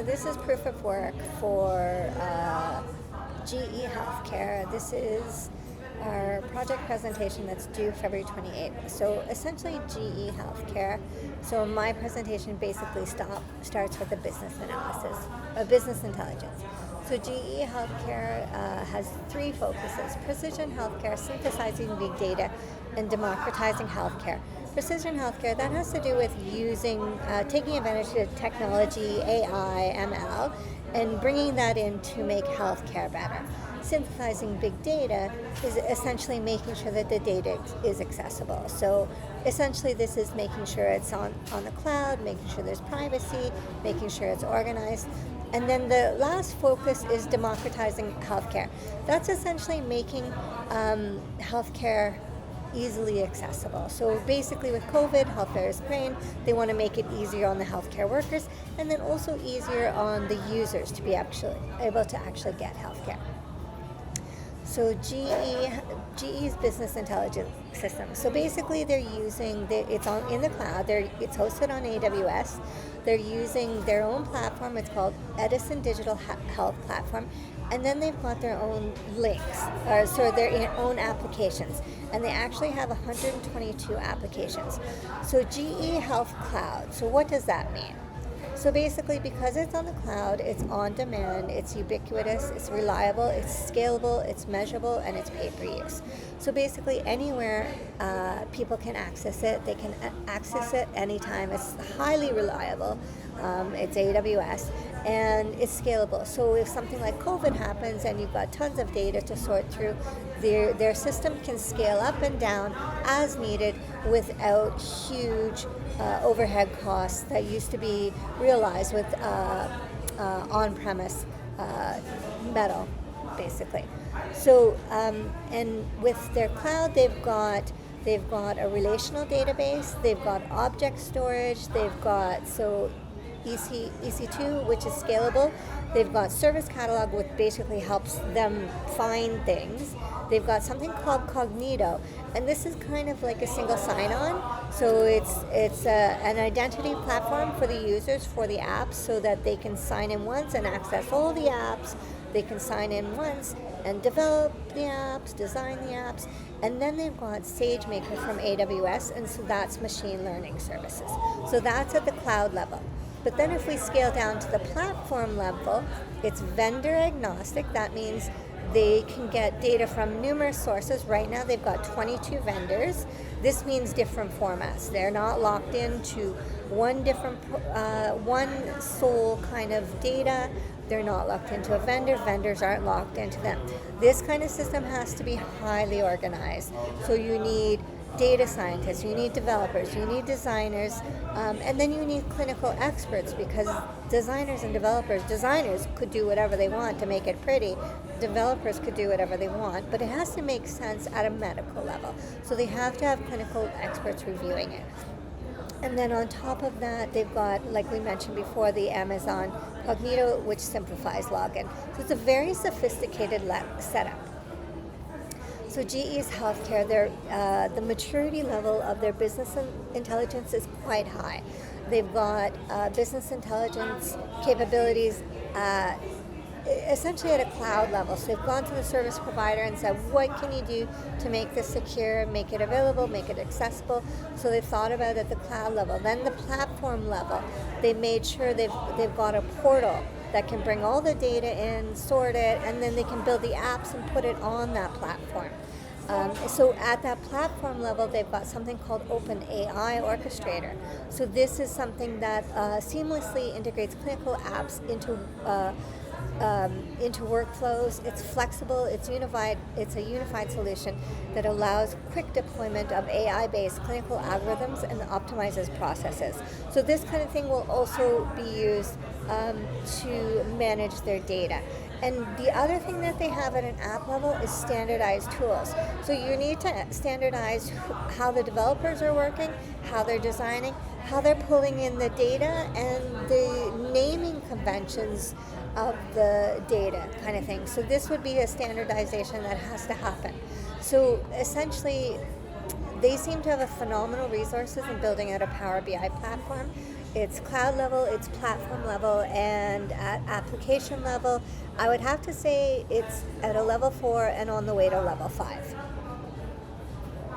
This is proof of work for GE Healthcare. This is our project presentation that's due February 28th. So essentially GE Healthcare. So my presentation basically starts with a business analysis, a business intelligence. So GE Healthcare has three focuses: precision healthcare, synthesizing big data, and democratizing healthcare. Precision healthcare, that has to do with taking advantage of technology, AI, ML, and bringing that in to make healthcare better. Synthesizing big data is essentially making sure that the data is accessible. So essentially this is making sure it's on the cloud, making sure there's privacy, making sure it's organized. And then the last focus is democratizing healthcare. That's essentially making healthcare easily accessible. So basically with COVID, healthcare is strained. They want to make it easier on the healthcare workers and then also easier on the users to be able to actually get healthcare. So GE's business intelligence system. So basically it's in the cloud. It's hosted on AWS. They're using their own platform. It's called Edison Digital Health Platform. And then they've got their own links, their own applications. And they actually have 122 applications. So GE Health Cloud. So what does that mean? So basically, because it's on the cloud, it's on demand, it's ubiquitous, it's reliable, it's scalable, it's measurable, and it's pay-per-use. So basically, anywhere people can access it, they can access it anytime. It's highly reliable. It's AWS, and it's scalable. So if something like COVID happens and you've got tons of data to sort through, their system can scale up and down as needed without huge overhead costs that used to be realized with on-premise metal, basically. So, and with their cloud, they've got a relational database, they've got object storage, they've got EC2, which is scalable. They've got Service Catalog, which basically helps them find things. They've got something called Cognito, and this is kind of like a single sign-on. So it's an identity platform for the users, for the apps, so that they can sign in once and access all the apps. They can sign in once and develop the apps, design the apps, and then they've got SageMaker from AWS, and so that's machine learning services. So that's at the cloud level. But then if we scale down to the platform level, it's vendor agnostic. That means they can get data from numerous sources. Right now they've got 22 vendors. This means different formats. They're not locked into one sole kind of data. They're not locked into a vendor. Vendors aren't locked into them. This kind of system has to be highly organized. So you need data scientists, you need developers, you need designers, and then you need clinical experts, because designers could do whatever they want to make it pretty. Developers could do whatever they want, but it has to make sense at a medical level. So they have to have clinical experts reviewing it. And then on top of that, they've got, like we mentioned before, the Amazon Cognito, which simplifies login. So it's a very sophisticated setup. So GE's healthcare, the maturity level of their business intelligence is quite high. They've got business intelligence capabilities essentially at a cloud level. So they've gone to the service provider and said, what can you do to make this secure, make it available, make it accessible? So they've thought about it at the cloud level. Then the platform level, they made sure they've got a portal that can bring all the data in, sort it, and then they can build the apps and put it on that platform. So at that platform level, they've got something called OpenAI Orchestrator. So this is something that seamlessly integrates clinical apps into workflows. It's flexible, it's unified, it's a unified solution that allows quick deployment of AI-based clinical algorithms and optimizes processes. So this kind of thing will also be used to manage their data. And the other thing that they have at an app level is standardized tools. So you need to standardize how the developers are working, how they're designing, how they're pulling in the data, and the naming conventions of the data kind of thing. So this would be a standardization that has to happen. So essentially, they seem to have a phenomenal resources in building out a Power BI platform. It's cloud level, it's platform level, and at application level, I would have to say it's at a level 4 and on the way to level 5.